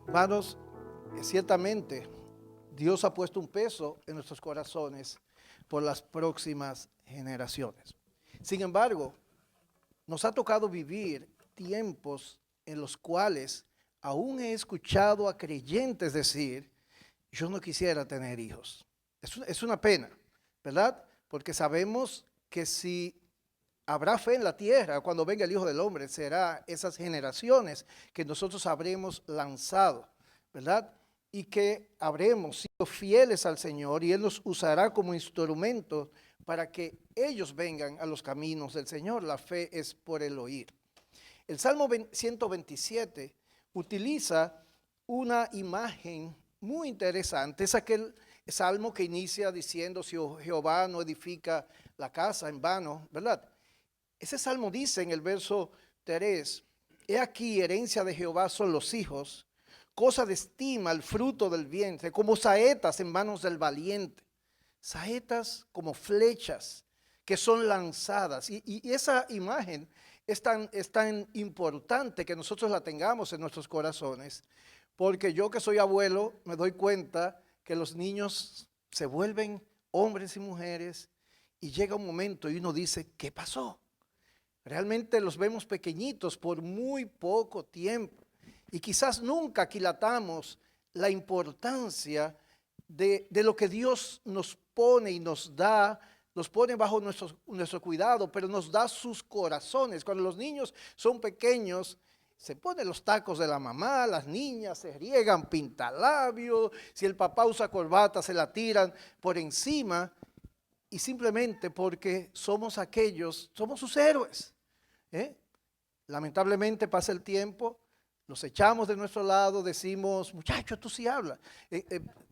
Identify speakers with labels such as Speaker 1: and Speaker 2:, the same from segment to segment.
Speaker 1: Hermanos, ciertamente Dios ha puesto un peso en nuestros corazones por las próximas generaciones. Sin embargo, nos ha tocado vivir tiempos en los cuales aún he escuchado a creyentes decir, yo no quisiera tener hijos. Es una pena, ¿verdad? Porque sabemos que si habrá fe en la tierra cuando venga el Hijo del Hombre, será esas generaciones que nosotros habremos lanzado, ¿verdad? Y que habremos sido fieles al Señor y Él nos usará como instrumento para que ellos vengan a los caminos del Señor. La fe es por el oír. El Salmo 127 utiliza una imagen muy interesante. Es aquel salmo que inicia diciendo, si Jehová no edifica la casa, en vano, ¿verdad? Ese salmo dice en el verso 3, he aquí herencia de Jehová son los hijos, cosa de estima el fruto del vientre, como saetas en manos del valiente, saetas como flechas que son lanzadas. Y esa imagen es tan importante que nosotros la tengamos en nuestros corazones, porque yo que soy abuelo me doy cuenta que los niños se vuelven hombres y mujeres y llega un momento y uno dice, ¿qué pasó? Realmente los vemos pequeñitos por muy poco tiempo y quizás nunca aquilatamos la importancia de lo que Dios nos pone y nos da, nos pone bajo nuestro cuidado, pero nos da sus corazones. Cuando los niños son pequeños, se ponen los tacos de la mamá, las niñas se riegan pintalabios, si el papá usa corbata se la tiran por encima. Y simplemente porque somos sus héroes. Lamentablemente pasa el tiempo, los echamos de nuestro lado, decimos, muchacho, tú sí hablas.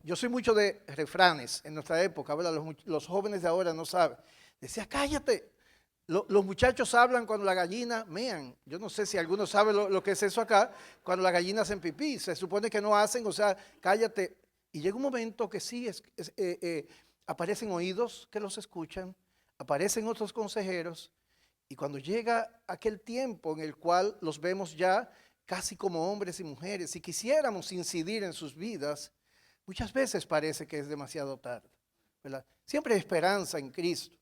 Speaker 1: Yo soy mucho de refranes en nuestra época, ¿verdad? Los jóvenes de ahora no saben. Decía, cállate. Los muchachos hablan cuando la gallina mean. Yo no sé si algunos saben lo que es eso acá, cuando las gallinas hacen pipí. Se supone que no hacen, o sea, cállate. Y llega un momento que sí, aparecen oídos que los escuchan, aparecen otros consejeros, y cuando llega aquel tiempo en el cual los vemos ya casi como hombres y mujeres, si quisiéramos incidir en sus vidas, muchas veces parece que es demasiado tarde, ¿verdad? Siempre hay esperanza en Cristo.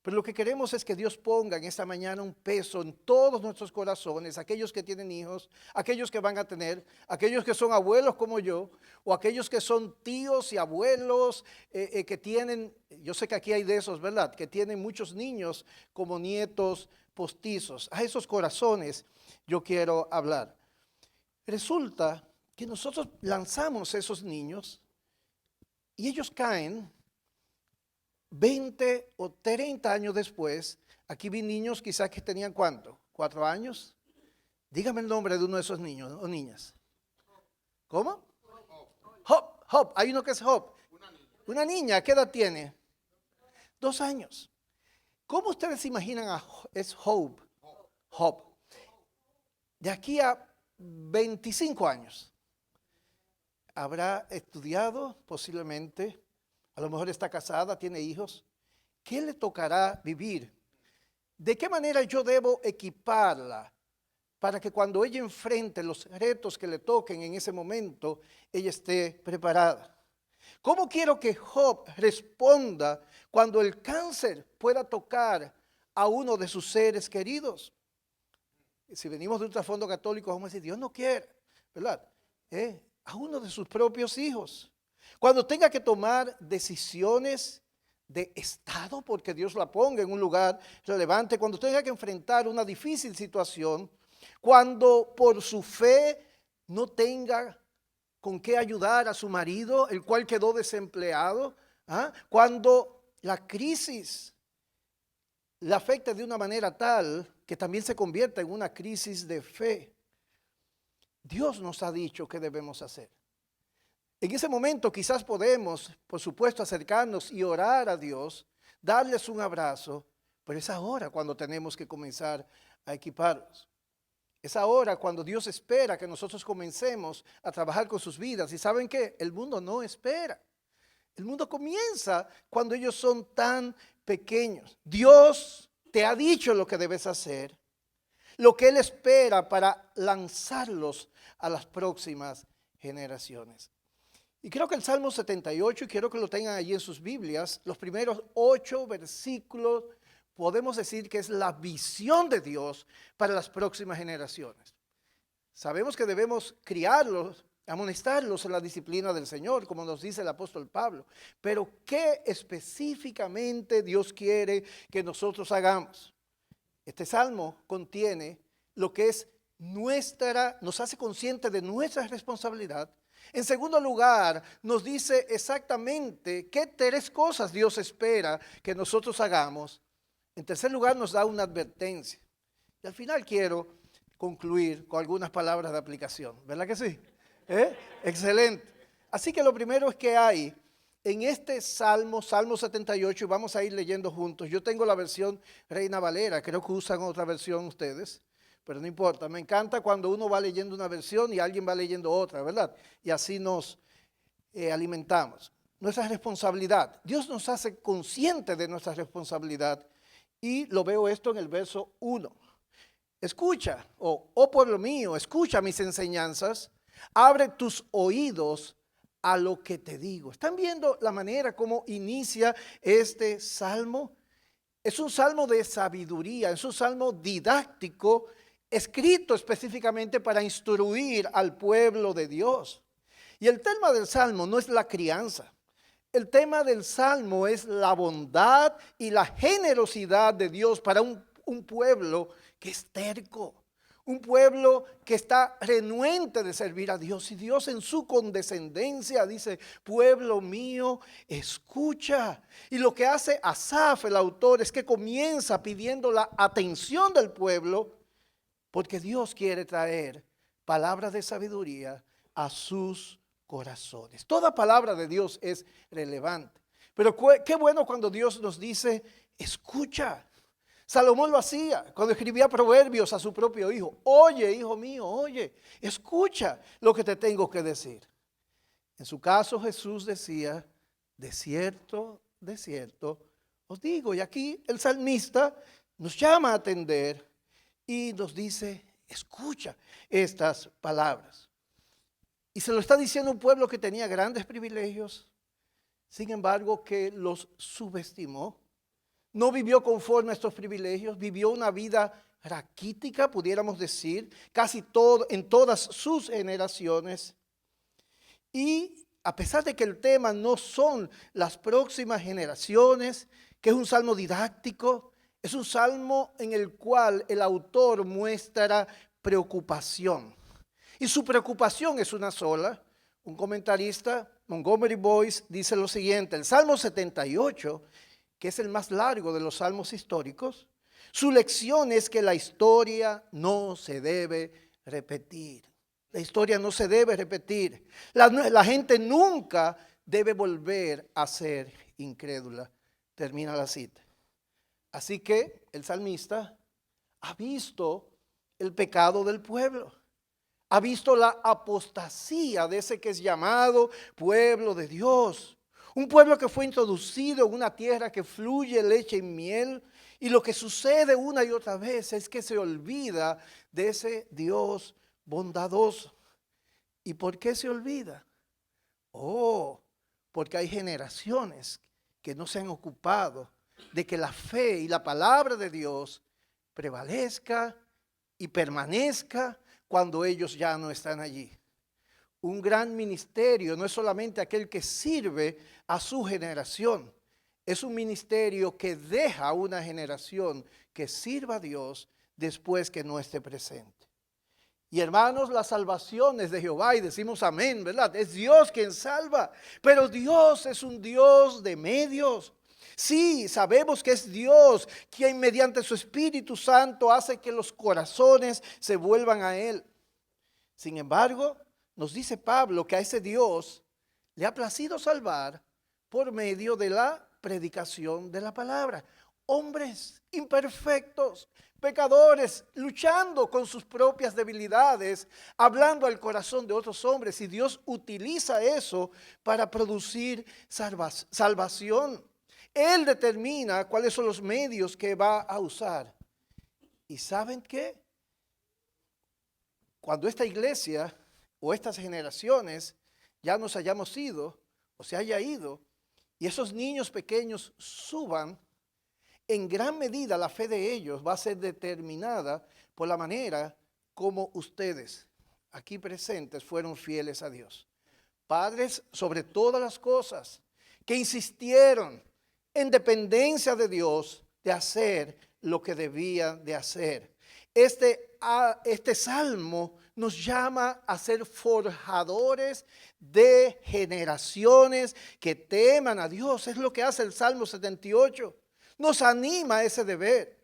Speaker 1: Pero lo que queremos es que Dios ponga en esta mañana un peso en todos nuestros corazones, aquellos que tienen hijos, aquellos que van a tener, aquellos que son abuelos como yo, o aquellos que son tíos y abuelos que tienen, yo sé que aquí hay de esos, ¿verdad? Que tienen muchos niños como nietos postizos. A esos corazones yo quiero hablar. Resulta que nosotros lanzamos esos niños y ellos caen 20 o 30 años después. Aquí vi niños quizás que tenían ¿cuánto? 4 años. Dígame el nombre de uno de esos niños o niñas. ¿Cómo? Hope. Hay uno que es Hope. Una niña, ¿qué edad tiene? 2 años. ¿Cómo ustedes se imaginan es Hope? Hope. De aquí a 25 años. Habrá estudiado posiblemente. A lo mejor está casada, tiene hijos. ¿Qué le tocará vivir? ¿De qué manera yo debo equiparla para que cuando ella enfrente los retos que le toquen en ese momento, ella esté preparada? ¿Cómo quiero que Job responda cuando el cáncer pueda tocar a uno de sus seres queridos? Si venimos de un trasfondo católico, vamos a decir, Dios no quiere, ¿verdad? A uno de sus propios hijos. Cuando tenga que tomar decisiones de estado, porque Dios la ponga en un lugar relevante, cuando tenga que enfrentar una difícil situación, cuando por su fe no tenga con qué ayudar a su marido, el cual quedó desempleado, cuando la crisis la afecta de una manera tal que también se convierta en una crisis de fe. Dios nos ha dicho qué debemos hacer. En ese momento quizás podemos, por supuesto, acercarnos y orar a Dios, darles un abrazo, pero es ahora cuando tenemos que comenzar a equiparlos. Es ahora cuando Dios espera que nosotros comencemos a trabajar con sus vidas. ¿Y saben qué? El mundo no espera. El mundo comienza cuando ellos son tan pequeños. Dios te ha dicho lo que debes hacer, lo que Él espera para lanzarlos a las próximas generaciones. Y creo que el Salmo 78, y quiero que lo tengan allí en sus Biblias, los primeros 8 versículos, podemos decir que es la visión de Dios para las próximas generaciones. Sabemos que debemos criarlos, amonestarlos en la disciplina del Señor, como nos dice el apóstol Pablo. Pero ¿qué específicamente Dios quiere que nosotros hagamos? Este salmo contiene lo que es nos hace conscientes de nuestra responsabilidad. En segundo lugar, nos dice exactamente qué 3 cosas Dios espera que nosotros hagamos. En tercer lugar, nos da una advertencia. Y al final quiero concluir con algunas palabras de aplicación. ¿Verdad que sí? Excelente. Así que lo primero es que hay en este Salmo 78, y vamos a ir leyendo juntos. Yo tengo la versión Reina Valera, creo que usan otra versión ustedes, pero no importa. Me encanta cuando uno va leyendo una versión y alguien va leyendo otra, ¿verdad? Y así nos alimentamos. Nuestra responsabilidad. Dios nos hace conscientes de nuestra responsabilidad y lo veo esto en el verso 1. Escucha, oh pueblo mío, escucha mis enseñanzas, abre tus oídos a lo que te digo. ¿Están viendo la manera como inicia este salmo? Es un salmo de sabiduría, es un salmo didáctico, escrito específicamente para instruir al pueblo de Dios. Y el tema del salmo no es la crianza. El tema del salmo es la bondad y la generosidad de Dios para un pueblo que es terco, un pueblo que está renuente de servir a Dios. Y Dios en su condescendencia dice, pueblo mío, escucha. Y lo que hace Asaf, el autor, es que comienza pidiendo la atención del pueblo, porque Dios quiere traer palabras de sabiduría a sus corazones. Toda palabra de Dios es relevante. Pero qué bueno cuando Dios nos dice, escucha. Salomón lo hacía cuando escribía proverbios a su propio hijo. Oye, hijo mío, oye, escucha lo que te tengo que decir. En su caso Jesús decía, de cierto, os digo. Y aquí el salmista nos llama a atender y nos dice, escucha estas palabras. Y se lo está diciendo un pueblo que tenía grandes privilegios, sin embargo que los subestimó. No vivió conforme a estos privilegios, vivió una vida raquítica, pudiéramos decir, en todas sus generaciones. Y a pesar de que el tema no son las próximas generaciones, que es un salmo didáctico, es un salmo en el cual el autor muestra preocupación. Y su preocupación es una sola. Un comentarista, Montgomery Boyce, dice lo siguiente: el Salmo 78, que es el más largo de los salmos históricos, su lección es que la historia no se debe repetir. La historia no se debe repetir. La gente nunca debe volver a ser incrédula. Termina la cita. Así que el salmista ha visto el pecado del pueblo. Ha visto la apostasía de ese que es llamado pueblo de Dios. Un pueblo que fue introducido en una tierra que fluye leche y miel. Y lo que sucede una y otra vez es que se olvida de ese Dios bondadoso. ¿Y por qué se olvida? Porque hay generaciones que no se han ocupado de que la fe y la palabra de Dios prevalezca y permanezca cuando ellos ya no están allí. Un gran ministerio no es solamente aquel que sirve a su generación, es un ministerio que deja a una generación que sirva a Dios después que no esté presente. Y hermanos, la salvación es de Jehová y decimos amén, ¿verdad? Es Dios quien salva, pero Dios es un Dios de medios. Sí, sabemos que es Dios quien mediante su Espíritu Santo hace que los corazones se vuelvan a Él. Sin embargo, nos dice Pablo que a ese Dios le ha placido salvar por medio de la predicación de la palabra. Hombres imperfectos, pecadores, luchando con sus propias debilidades, hablando al corazón de otros hombres, y Dios utiliza eso para producir salvación. Él determina cuáles son los medios que va a usar. ¿Y saben qué? Cuando esta iglesia o estas generaciones ya nos hayamos ido o se haya ido y esos niños pequeños suban, en gran medida la fe de ellos va a ser determinada por la manera como ustedes aquí presentes fueron fieles a Dios. Padres sobre todas las cosas que insistieron en dependencia de Dios de hacer lo que debían de hacer. Este salmo nos llama a ser forjadores de generaciones que teman a Dios. Es lo que hace el Salmo 78. Nos anima a ese deber.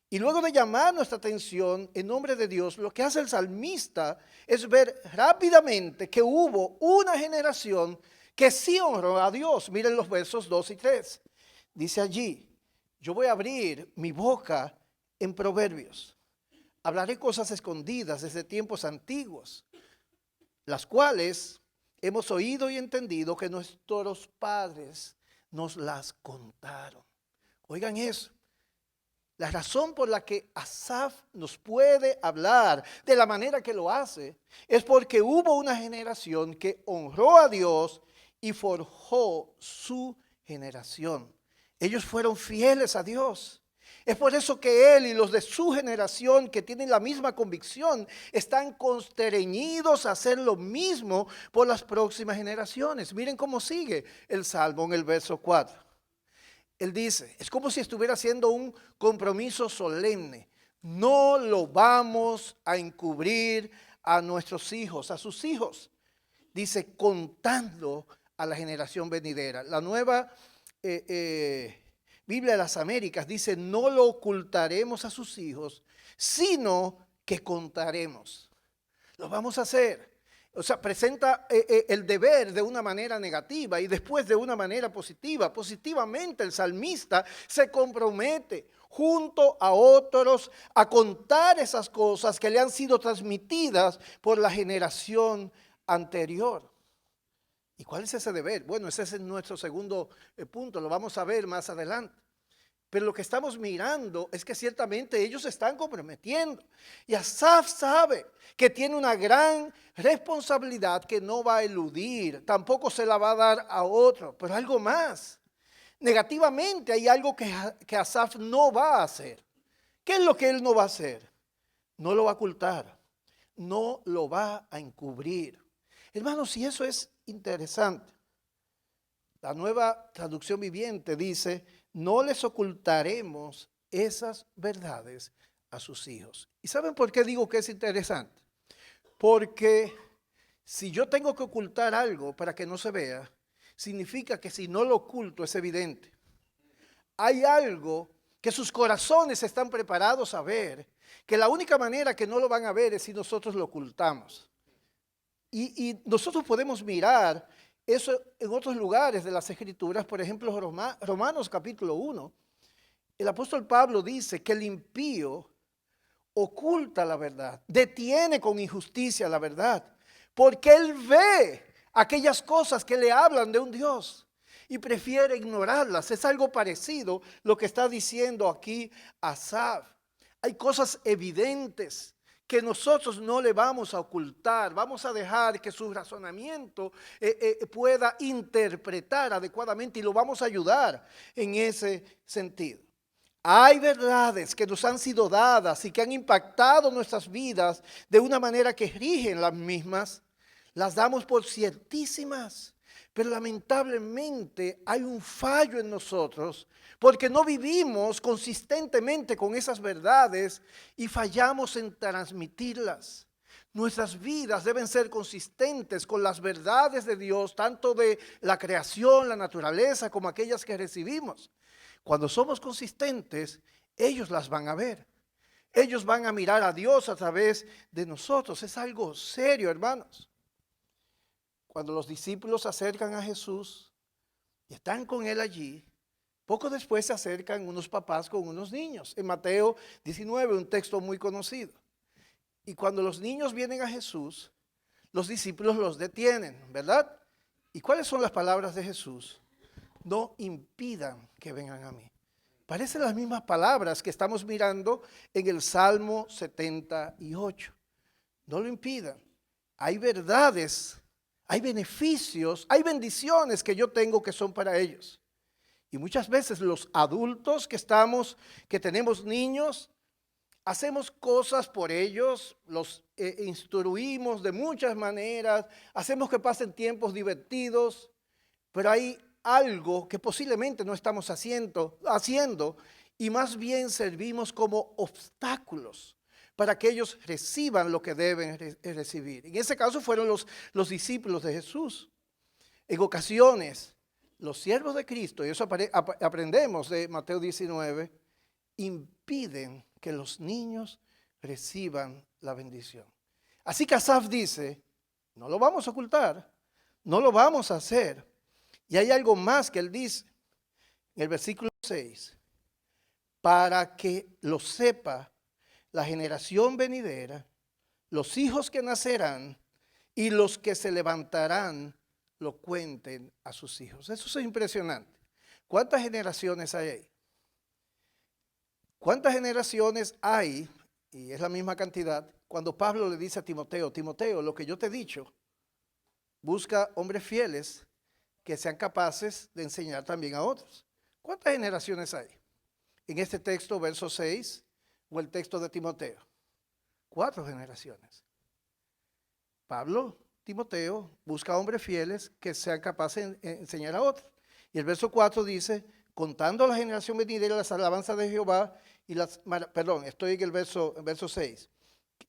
Speaker 1: Y luego de llamar nuestra atención en nombre de Dios, lo que hace el salmista es ver rápidamente que hubo una generación que sí honró a Dios. Miren los versos 2 y 3. Dice allí, yo voy a abrir mi boca en proverbios. Hablaré cosas escondidas desde tiempos antiguos, las cuales hemos oído y entendido que nuestros padres nos las contaron. Oigan eso. La razón por la que Asaf nos puede hablar de la manera que lo hace es porque hubo una generación que honró a Dios y forjó su generación. Ellos fueron fieles a Dios. Es por eso que él y los de su generación que tienen la misma convicción están constreñidos a hacer lo mismo por las próximas generaciones. Miren cómo sigue el Salmo en el verso 4. Él dice, es como si estuviera haciendo un compromiso solemne. No lo vamos a encubrir a nuestros hijos, a sus hijos. Dice, contando a la generación venidera. La nueva Biblia de las Américas dice, no lo ocultaremos a sus hijos, sino que contaremos. Lo vamos a hacer. O sea, presenta el deber de una manera negativa y después de una manera positiva. Positivamente el salmista se compromete junto a otros a contar esas cosas que le han sido transmitidas por la generación anterior. ¿Y cuál es ese deber? Bueno, ese es nuestro segundo punto, lo vamos a ver más adelante. Pero lo que estamos mirando es que ciertamente ellos se están comprometiendo. Y Asaf sabe que tiene una gran responsabilidad que no va a eludir, tampoco se la va a dar a otro, pero algo más. Negativamente hay algo que Asaf no va a hacer. ¿Qué es lo que él no va a hacer? No lo va a ocultar, no lo va a encubrir. Hermanos, y eso es interesante. La Nueva Traducción Viviente dice, no les ocultaremos esas verdades a sus hijos. ¿Y saben por qué digo que es interesante? Porque si yo tengo que ocultar algo para que no se vea, significa que si no lo oculto es evidente. Hay algo que sus corazones están preparados a ver, que la única manera que no lo van a ver es si nosotros lo ocultamos. Y nosotros podemos mirar eso en otros lugares de las Escrituras, por ejemplo, Romanos capítulo 1. El apóstol Pablo dice que el impío oculta la verdad, detiene con injusticia la verdad, porque él ve aquellas cosas que le hablan de un Dios y prefiere ignorarlas. Es algo parecido lo que está diciendo aquí Asaf. Hay cosas evidentes que nosotros no le vamos a ocultar, vamos a dejar que su razonamiento pueda interpretar adecuadamente y lo vamos a ayudar en ese sentido. Hay verdades que nos han sido dadas y que han impactado nuestras vidas de una manera que rigen las mismas, las damos por ciertísimas, pero lamentablemente hay un fallo en nosotros porque no vivimos consistentemente con esas verdades y fallamos en transmitirlas. Nuestras vidas deben ser consistentes con las verdades de Dios, tanto de la creación, la naturaleza, como aquellas que recibimos. Cuando somos consistentes, ellos las van a ver. Ellos van a mirar a Dios a través de nosotros. Es algo serio, hermanos. Cuando los discípulos se acercan a Jesús y están con él allí, poco después se acercan unos papás con unos niños. En Mateo 19, un texto muy conocido. Y cuando los niños vienen a Jesús, los discípulos los detienen, ¿verdad? ¿Y cuáles son las palabras de Jesús? No impidan que vengan a mí. Parecen las mismas palabras que estamos mirando en el Salmo 78. No lo impidan. hay verdades, hay beneficios, hay bendiciones que yo tengo que son para ellos. Y muchas veces los adultos que tenemos niños, hacemos cosas por ellos, los instruimos de muchas maneras, hacemos que pasen tiempos divertidos, pero hay algo que posiblemente no estamos haciendo y más bien servimos como obstáculos para que ellos reciban lo que deben recibir. En ese caso fueron los discípulos de Jesús. En ocasiones, los siervos de Cristo, y eso aprendemos de Mateo 19, impiden que los niños reciban la bendición. Así que Asaf dice, no lo vamos a ocultar, no lo vamos a hacer. Y hay algo más que él dice en el versículo 6, para que lo sepa la generación venidera, los hijos que nacerán y los que se levantarán, lo cuenten a sus hijos. Eso es impresionante. ¿Cuántas generaciones hay ahí? ¿Cuántas generaciones hay? Y es la misma cantidad. Cuando Pablo le dice a Timoteo, Timoteo, lo que yo te he dicho, busca hombres fieles que sean capaces de enseñar también a otros. ¿Cuántas generaciones hay? En este texto, verso 6, o el texto de Timoteo. 4 generaciones. Pablo, Timoteo, busca hombres fieles que sean capaces de enseñar a otros. Y el verso 4 dice, contando la generación venidera las alabanzas de Jehová y estoy en el verso 6.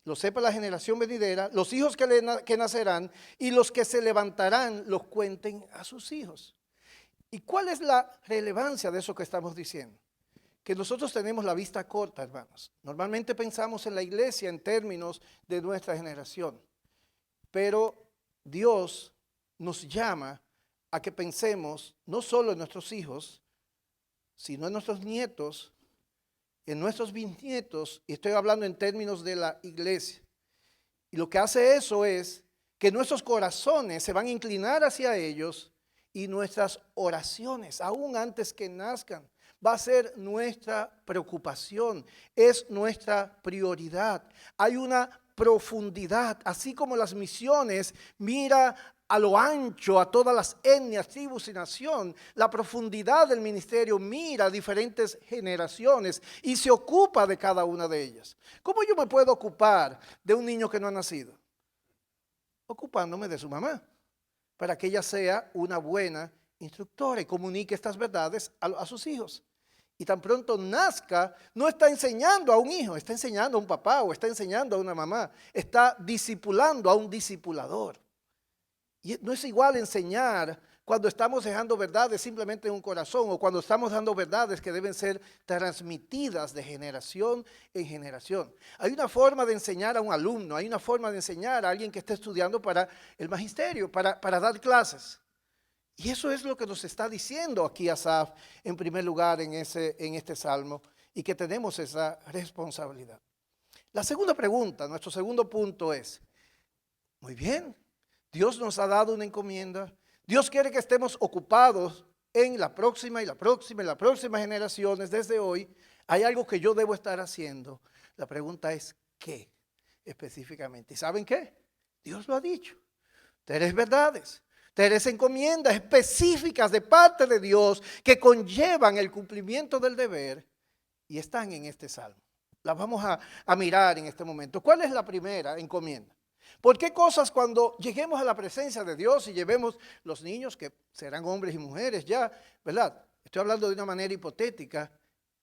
Speaker 1: Lo sepa la generación venidera, los hijos que nacerán y los que se levantarán los cuenten a sus hijos. ¿Y cuál es la relevancia de eso que estamos diciendo? Que nosotros tenemos la vista corta, hermanos. Normalmente pensamos en la iglesia en términos de nuestra generación, pero Dios nos llama a que pensemos no solo en nuestros hijos, sino en nuestros nietos, en nuestros bisnietos, y estoy hablando en términos de la iglesia. Y lo que hace eso es que nuestros corazones se van a inclinar hacia ellos y nuestras oraciones, aún antes que nazcan, va a ser nuestra preocupación, es nuestra prioridad. Hay una profundidad, así como las misiones mira a lo ancho a todas las etnias, tribus y nación, la profundidad del ministerio mira a diferentes generaciones y se ocupa de cada una de ellas. ¿Cómo yo me puedo ocupar de un niño que no ha nacido? Ocupándome de su mamá, para que ella sea una buena instructora y comunique estas verdades a sus hijos. Y tan pronto nazca, no está enseñando a un hijo, está enseñando a un papá o está enseñando a una mamá, está discipulando a un discipulador. Y no es igual enseñar cuando estamos dejando verdades simplemente en un corazón o cuando estamos dando verdades que deben ser transmitidas de generación en generación. Hay una forma de enseñar a un alumno, hay una forma de enseñar a alguien que está estudiando para el magisterio, para dar clases. Y eso es lo que nos está diciendo aquí Asaf en primer lugar en este salmo y que tenemos esa responsabilidad. La segunda pregunta, nuestro segundo punto es, muy bien, Dios nos ha dado una encomienda, Dios quiere que estemos ocupados en la próxima y la próxima y las próximas generaciones desde hoy. Hay algo que yo debo estar haciendo. La pregunta es, ¿qué específicamente? ¿Y saben qué? Dios lo ha dicho. 3 verdades. 3 encomiendas específicas de parte de Dios que conllevan el cumplimiento del deber y están en este salmo. Las vamos a mirar en este momento. ¿Cuál es la primera encomienda? ¿Por qué cosas cuando lleguemos a la presencia de Dios y llevemos los niños, que serán hombres y mujeres ya, ¿verdad? Estoy hablando de una manera hipotética.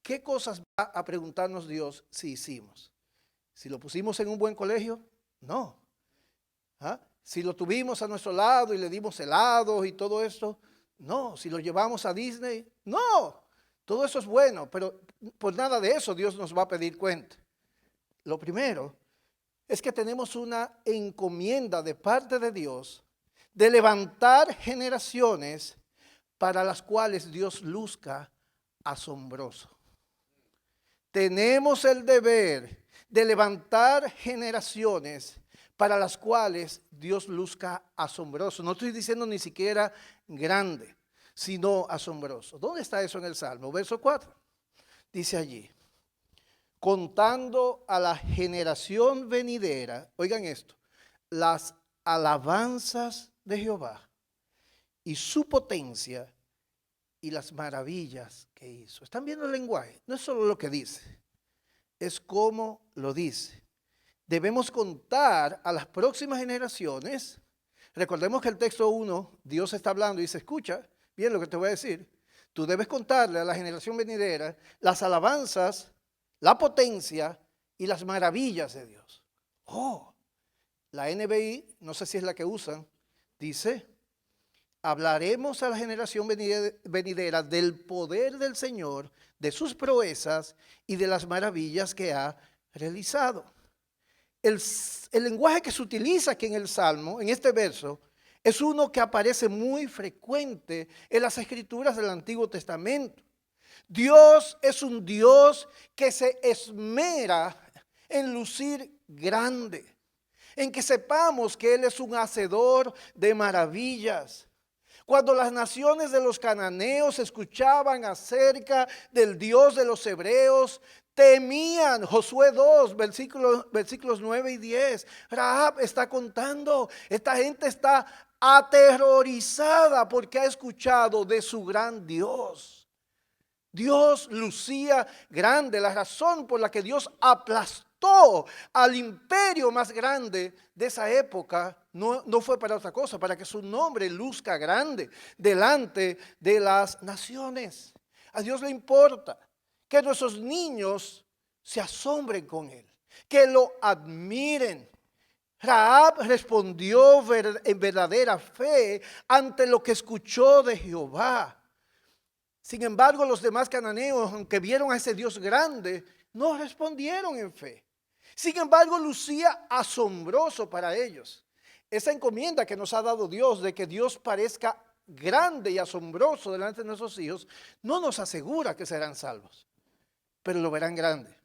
Speaker 1: ¿Qué cosas va a preguntarnos Dios si hicimos? ¿Si lo pusimos en un buen colegio? No. ¿Ah? Si lo tuvimos a nuestro lado y le dimos helados y todo esto, no. Si lo llevamos a Disney, no. Todo eso es bueno, pero por nada de eso Dios nos va a pedir cuenta. Lo primero es que tenemos una encomienda de parte de Dios de levantar generaciones para las cuales Dios luzca asombroso. Tenemos el deber de levantar generaciones para las cuales Dios luzca asombroso. No estoy diciendo ni siquiera grande, sino asombroso. ¿Dónde está eso en el Salmo? Verso 4. Dice allí, contando a la generación venidera, oigan esto, las alabanzas de Jehová y su potencia y las maravillas que hizo. ¿Están viendo el lenguaje? No es solo lo que dice, es cómo lo dice. Debemos contar a las próximas generaciones. Recordemos que el texto 1, Dios está hablando y dice, escucha bien lo que te voy a decir. Tú debes contarle a la generación venidera las alabanzas, la potencia y las maravillas de Dios. Oh, la NBI, no sé si es la que usan, dice, hablaremos a la generación venidera del poder del Señor, de sus proezas y de las maravillas que ha realizado. El lenguaje que se utiliza aquí en el Salmo, en este verso, es uno que aparece muy frecuente en las escrituras del Antiguo Testamento. Dios es un Dios que se esmera en lucir grande, en que sepamos que Él es un hacedor de maravillas. Cuando las naciones de los cananeos escuchaban acerca del Dios de los hebreos, temían. Josué 2, versículos 9 y 10. Rahab está contando, esta gente está aterrorizada porque ha escuchado de su gran Dios. Dios lucía grande. La razón por la que Dios aplastó al imperio más grande de esa época no fue para otra cosa, para que su nombre luzca grande delante de las naciones. A Dios le importa que nuestros niños se asombren con Él, que lo admiren. Rahab respondió en verdadera fe ante lo que escuchó de Jehová. Sin embargo, los demás cananeos, aunque vieron a ese Dios grande, no respondieron en fe. Sin embargo, lucía asombroso para ellos. Esa encomienda que nos ha dado Dios de que Dios parezca grande y asombroso delante de nuestros hijos, no nos asegura que serán salvos, pero lo verán grande.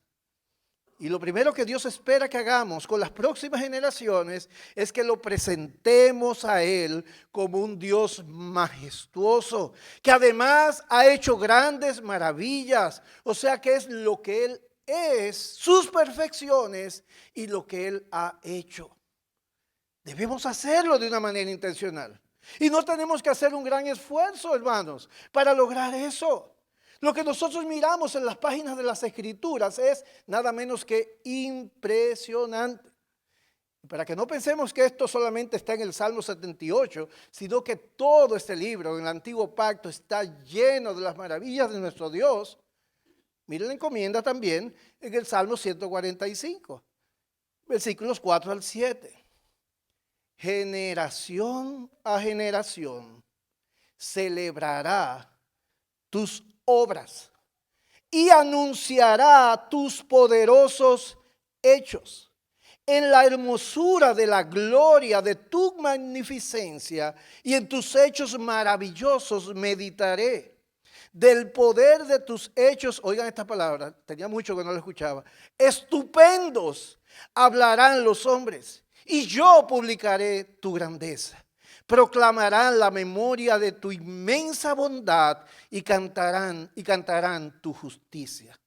Speaker 1: Y lo primero que Dios espera que hagamos con las próximas generaciones es que lo presentemos a Él como un Dios majestuoso, que además ha hecho grandes maravillas, o sea que es lo que Él es, sus perfecciones y lo que Él ha hecho. Debemos hacerlo de una manera intencional. Y no tenemos que hacer un gran esfuerzo, hermanos, para lograr eso. Lo que nosotros miramos en las páginas de las Escrituras es nada menos que impresionante. Para que no pensemos que esto solamente está en el Salmo 78, sino que todo este libro en el Antiguo Pacto está lleno de las maravillas de nuestro Dios. Miren la encomienda también en el Salmo 145, versículos 4 al 7. Generación a generación celebrará tus obras y anunciará tus poderosos hechos. En la hermosura de la gloria de tu magnificencia y en tus hechos maravillosos meditaré. Del poder de tus hechos, oigan esta palabra, tenía mucho que no la escuchaba, estupendos hablarán los hombres y yo publicaré tu grandeza. Proclamarán la memoria de tu inmensa bondad y cantarán tu justicia.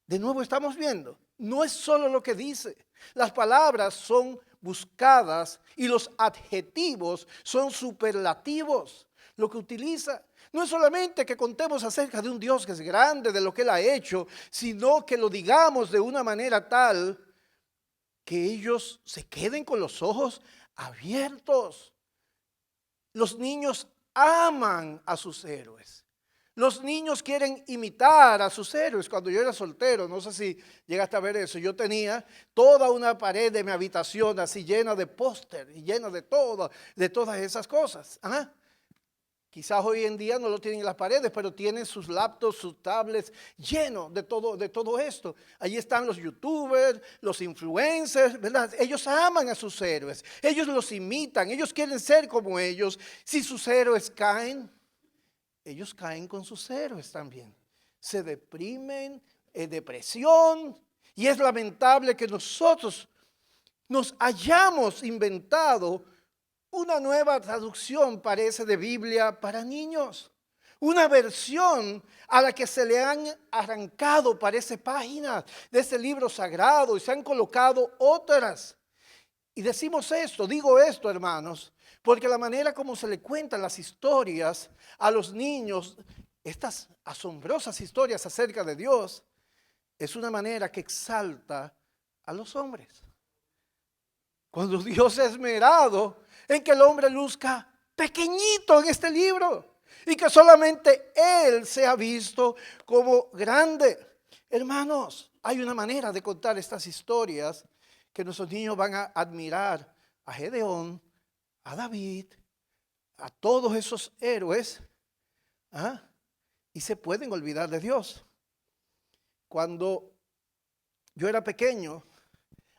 Speaker 1: De nuevo estamos viendo, no es solo lo que dice, las palabras son buscadas y los adjetivos son superlativos. Lo que utiliza no es solamente que contemos acerca de un Dios que es grande, de lo que Él ha hecho, sino que lo digamos de una manera tal que ellos se queden con los ojos abiertos. Los niños aman a sus héroes. Los niños quieren imitar a sus héroes. Cuando yo era soltero, no sé si llegaste a ver eso, yo tenía toda una pared de mi habitación así llena de póster y llena de todas esas cosas. Quizás hoy en día no lo tienen en las paredes, pero tienen sus laptops, sus tablets llenos de todo esto. Allí están los youtubers, los influencers, ¿verdad? Ellos aman a sus héroes, ellos los imitan, ellos quieren ser como ellos. Si sus héroes caen, ellos caen con sus héroes también. Se deprimen, depresión, y es lamentable que nosotros nos hayamos inventado una nueva traducción, parece, de Biblia para niños. Una versión a la que se le han arrancado, parece, páginas de ese libro sagrado y se han colocado otras. Y decimos esto, digo esto, hermanos, porque la manera como se le cuentan las historias a los niños, estas asombrosas historias acerca de Dios, es una manera que exalta a los hombres. Cuando Dios se ha esmerado en que el hombre luzca pequeñito en este libro y que solamente Él sea visto como grande. Hermanos, hay una manera de contar estas historias que nuestros niños van a admirar a Gedeón, a David, a todos esos héroes, ¿ah? Y se pueden olvidar de Dios. Cuando yo era pequeño,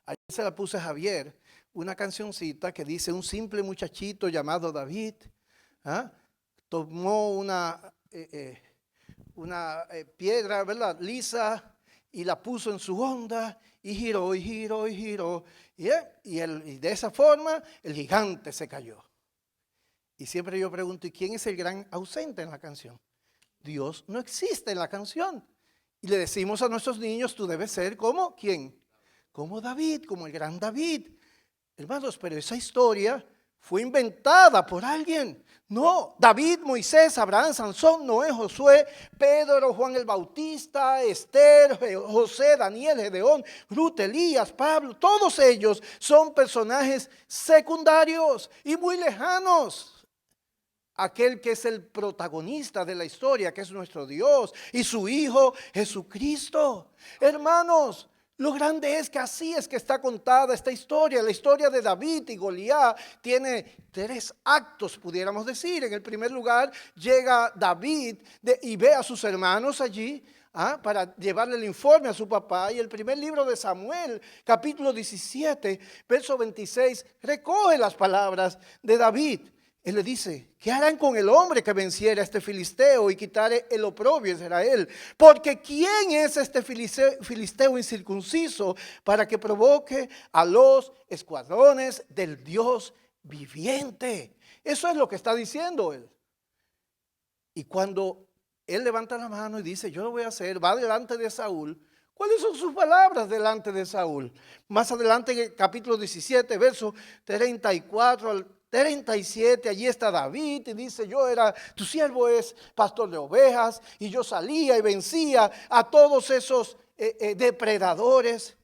Speaker 1: ayer se la puse a Javier, una cancioncita que dice: un simple muchachito llamado David, ¿ah? Tomó una piedra, ¿verdad?, lisa, y la puso en su honda, y giró, y giró, y giró, y de esa forma el gigante se cayó. Y siempre yo pregunto: ¿y quién es el gran ausente en la canción? Dios no existe en la canción. Y le decimos a nuestros niños: tú debes ser como, ¿quién? Como David, como el gran David. Hermanos, pero esa historia fue inventada por alguien. No, David, Moisés, Abraham, Sansón, Noé, Josué, Pedro, Juan el Bautista, Esther, José, Daniel, Gedeón, Ruth, Elías, Pablo, todos ellos son personajes secundarios y muy lejanos. Aquel que es el protagonista de la historia, que es nuestro Dios y su Hijo Jesucristo. Hermanos, lo grande es que así es que está contada esta historia. La historia de David y Goliat tiene 3 actos, pudiéramos decir. En el primer lugar, llega David y ve a sus hermanos allí, para llevarle el informe a su papá. Y el primer libro de Samuel, capítulo 17, verso 26, recoge las palabras de David. Él le dice: ¿qué harán con el hombre que venciera a este filisteo y quitare el oprobio de Israel? Porque ¿quién es este filisteo incircunciso para que provoque a los escuadrones del Dios viviente? Eso es lo que está diciendo él. Y cuando él levanta la mano y dice: yo lo voy a hacer, va delante de Saúl. ¿Cuáles son sus palabras delante de Saúl? Más adelante en el capítulo 17, verso 34 al 37, allí está David y dice: tu siervo es pastor de ovejas, y yo salía y vencía a todos esos depredadores.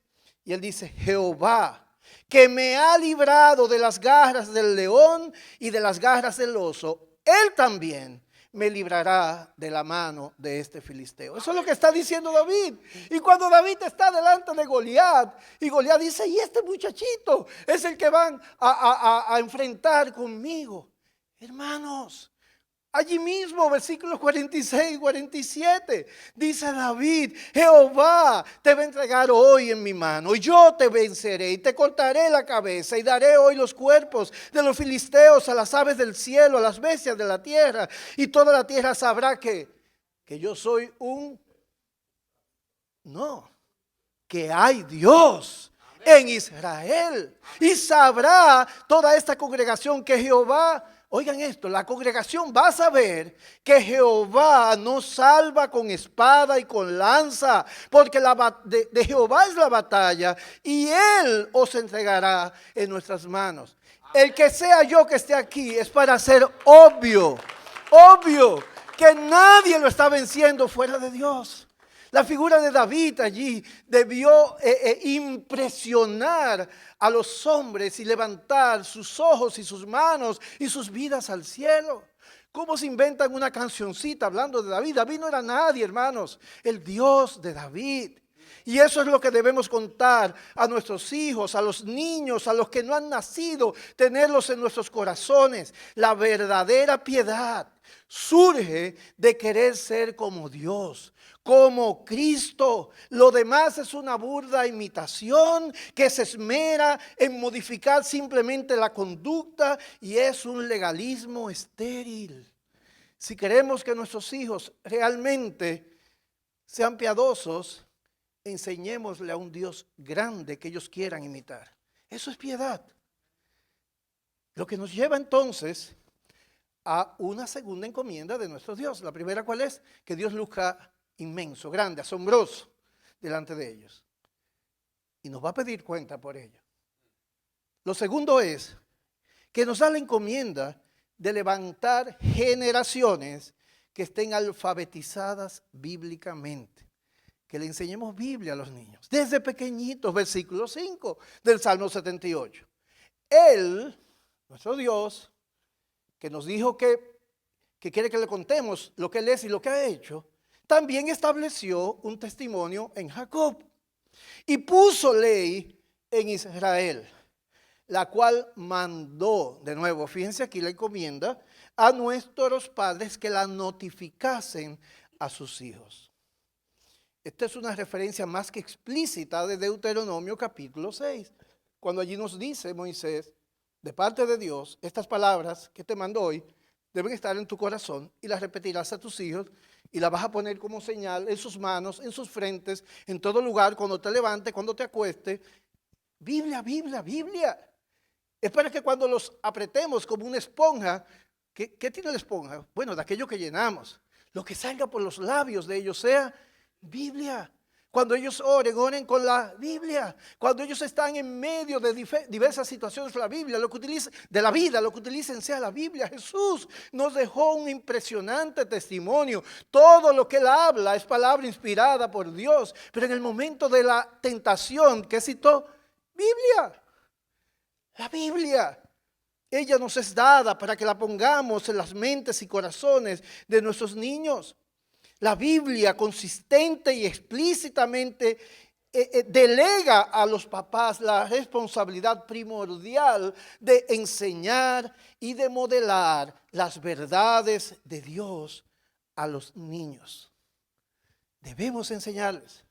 Speaker 1: Y él dice: Jehová, que me ha librado de las garras del león y de las garras del oso, Él también me librará de la mano de este filisteo. Eso es lo que está diciendo David. Y cuando David está delante de Goliat, y Goliat dice: y este muchachito es el que van a enfrentar conmigo. Hermanos, allí mismo, versículos 46 y 47, dice David: Jehová te va a entregar hoy en mi mano, y yo te venceré, y te cortaré la cabeza, y daré hoy los cuerpos de los filisteos a las aves del cielo, a las bestias de la tierra, y toda la tierra sabrá que yo soy que hay Dios en Israel. Y sabrá toda esta congregación que Jehová, oigan esto, la congregación va a saber que Jehová nos salva con espada y con lanza, porque de Jehová es la batalla, y Él os entregará en nuestras manos. El que sea yo que esté aquí es para hacer obvio que nadie lo está venciendo fuera de Dios. La figura de David allí debió impresionar a los hombres y levantar sus ojos y sus manos y sus vidas al cielo. ¿Cómo se inventan una cancioncita hablando de David? David no era nadie, hermanos, el Dios de David. Y eso es lo que debemos contar a nuestros hijos, a los niños, a los que no han nacido, tenerlos en nuestros corazones. La verdadera piedad surge de querer ser como Dios, como Cristo. Lo demás es una burda imitación que se esmera en modificar simplemente la conducta, y es un legalismo estéril. Si queremos que nuestros hijos realmente sean piadosos, enseñémosle a un Dios grande que ellos quieran imitar. Eso es piedad. Lo que nos lleva entonces a una segunda encomienda de nuestro Dios. La primera, ¿cuál es? Que Dios luzca inmenso, grande, asombroso delante de ellos. Y nos va a pedir cuenta por ello. Lo segundo es que nos da la encomienda de levantar generaciones que estén alfabetizadas bíblicamente. Que le enseñemos Biblia a los niños, desde pequeñitos, versículo 5 del Salmo 78. Él, nuestro Dios, que nos dijo que quiere que le contemos lo que Él es y lo que ha hecho, también estableció un testimonio en Jacob y puso ley en Israel, la cual mandó, de nuevo, fíjense aquí la encomienda, a nuestros padres que la notificasen a sus hijos. Esta es una referencia más que explícita de Deuteronomio capítulo 6, cuando allí nos dice Moisés, de parte de Dios, estas palabras que te mando hoy deben estar en tu corazón y las repetirás a tus hijos y las vas a poner como señal en sus manos, en sus frentes, en todo lugar, cuando te levantes, cuando te acuestes. Biblia, Biblia, Biblia. Es para que cuando los apretemos como una esponja, ¿qué tiene la esponja? Bueno, de aquello que llenamos. Lo que salga por los labios de ellos sea Biblia. Cuando ellos oren con la Biblia. Cuando ellos están en medio de diversas situaciones de la Biblia, lo que utilicen, de la vida, lo que utilicen sea la Biblia. Jesús nos dejó un impresionante testimonio. Todo lo que Él habla es palabra inspirada por Dios. Pero en el momento de la tentación, ¿qué citó? Biblia. La Biblia. Ella nos es dada para que la pongamos en las mentes y corazones de nuestros niños. La Biblia consistente y explícitamente delega a los papás la responsabilidad primordial de enseñar y de modelar las verdades de Dios a los niños. Debemos enseñarles.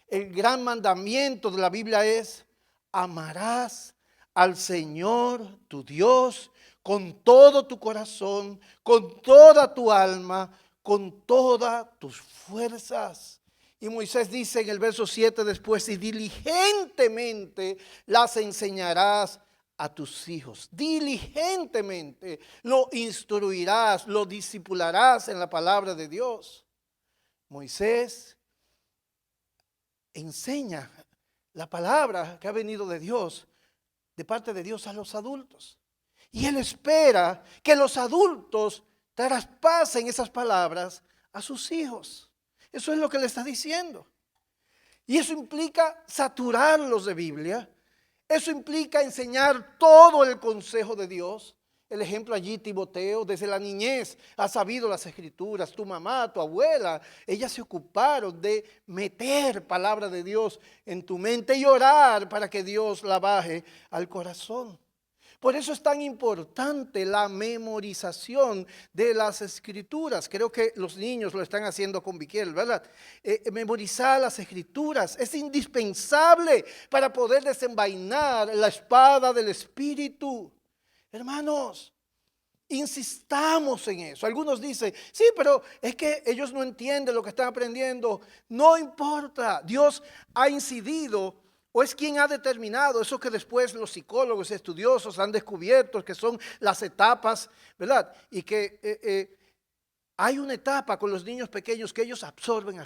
Speaker 1: El gran mandamiento de la Biblia es: amarás al Señor tu Dios con todo tu corazón, con toda tu alma, con todas tus fuerzas. Y Moisés dice en el verso 7 después: y diligentemente las enseñarás a tus hijos. Diligentemente lo instruirás, lo discipularás en la palabra de Dios. Moisés enseña la palabra que ha venido de Dios, de parte de Dios, a los adultos. Y él espera que los adultos traspasen esas palabras a sus hijos. Eso es lo que le está diciendo. Y eso implica saturarlos de Biblia. Eso implica enseñar todo el consejo de Dios. El ejemplo allí, Timoteo, desde la niñez ha sabido las escrituras. Tu mamá, tu abuela, ellas se ocuparon de meter palabra de Dios en tu mente y orar para que Dios la baje al corazón. Por eso es tan importante la memorización de las escrituras. Creo que los niños lo están haciendo con Viquiel, ¿verdad? Memorizar las escrituras es indispensable para poder desenvainar la espada del Espíritu. Hermanos, insistamos en eso. Algunos dicen, sí, pero es que ellos no entienden lo que están aprendiendo. No importa, Dios ha incidido, o es quien ha determinado eso que después los psicólogos y estudiosos han descubierto, que son las etapas, ¿verdad? Y que hay una etapa con los niños pequeños que ellos absorben.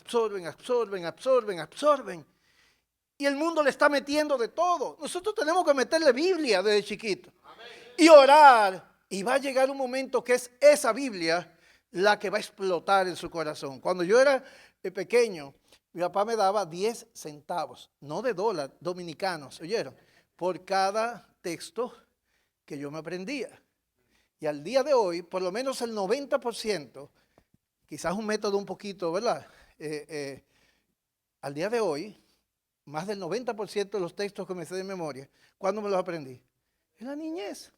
Speaker 1: Y el mundo le está metiendo de todo. Nosotros tenemos que meterle Biblia desde chiquito. Amén. Y orar. Y va a llegar un momento que es esa Biblia la que va a explotar en su corazón. Cuando yo era pequeño, mi papá me daba 10 centavos, no de dólar, dominicanos, ¿oyeron? Por cada texto que yo me aprendía. Y al día de hoy, por lo menos el 90%, quizás un método un poquito, ¿verdad? Al día de hoy, más del 90% de los textos que me sé de memoria, ¿cuándo me los aprendí? En la niñez.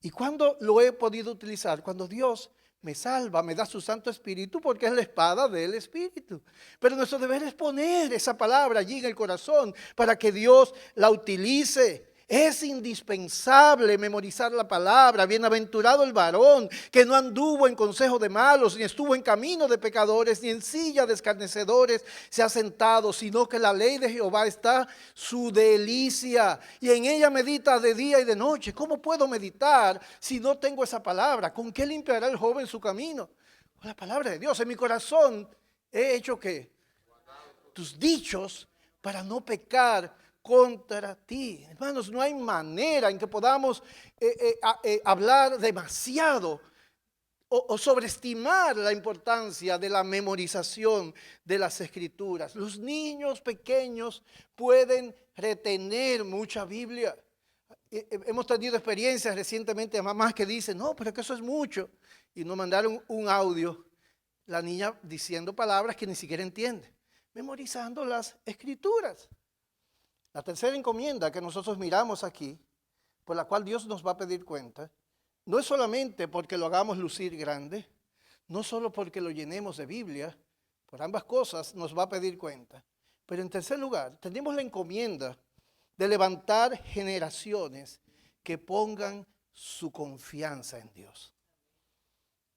Speaker 1: ¿Y cuándo lo he podido utilizar? Cuando Dios me salva, me da su Santo Espíritu, porque es la espada del Espíritu. Pero nuestro deber es poner esa palabra allí en el corazón para que Dios la utilice. Es indispensable memorizar la palabra. Bienaventurado el varón que no anduvo en consejo de malos, ni estuvo en camino de pecadores, ni en silla de escarnecedores se ha sentado, sino que la ley de Jehová está su delicia, y en ella medita de día y de noche. ¿Cómo puedo meditar si no tengo esa palabra? ¿Con qué limpiará el joven su camino? Con la palabra de Dios. En mi corazón he hecho ¿qué? Tus dichos para no pecar contra ti. Hermanos, no hay manera en que podamos hablar demasiado o sobreestimar la importancia de la memorización de las Escrituras. Los niños pequeños pueden retener mucha Biblia. Hemos tenido experiencias recientemente de mamás que dicen, no, pero que eso es mucho. Y nos mandaron un audio, la niña diciendo palabras que ni siquiera entiende, memorizando las Escrituras. La tercera encomienda que nosotros miramos aquí, por la cual Dios nos va a pedir cuenta, no es solamente porque lo hagamos lucir grande, no solo porque lo llenemos de Biblia, por ambas cosas nos va a pedir cuenta. Pero en tercer lugar, tenemos la encomienda de levantar generaciones que pongan su confianza en Dios.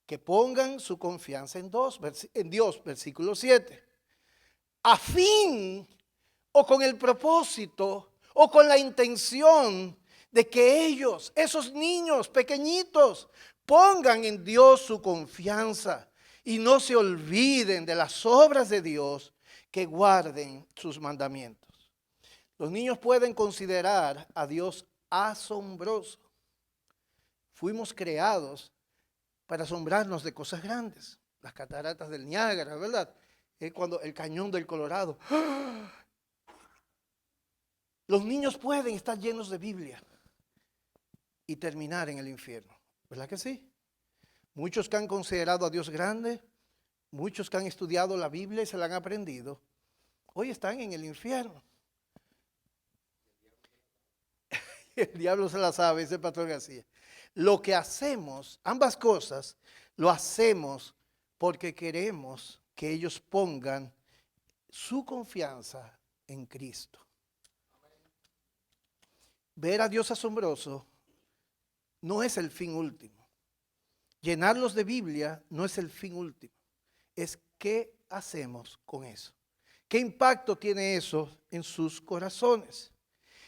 Speaker 1: Que pongan su confianza en Dios, versículo 7. A fin o con el propósito o con la intención de que ellos, esos niños pequeñitos, pongan en Dios su confianza y no se olviden de las obras de Dios, que guarden sus mandamientos. Los niños pueden considerar a Dios asombroso. Fuimos creados para asombrarnos de cosas grandes. Las cataratas del Niágara, ¿verdad? Cuando el cañón del Colorado. Los niños pueden estar llenos de Biblia y terminar en el infierno. ¿Verdad que sí? Muchos que han considerado a Dios grande, muchos que han estudiado la Biblia y se la han aprendido, hoy están en el infierno. El diablo se la sabe, dice el pastor García. Lo que hacemos, ambas cosas, lo hacemos porque queremos que ellos pongan su confianza en Cristo. Ver a Dios asombroso no es el fin último. Llenarlos de Biblia no es el fin último. Es qué hacemos con eso. ¿Qué impacto tiene eso en sus corazones?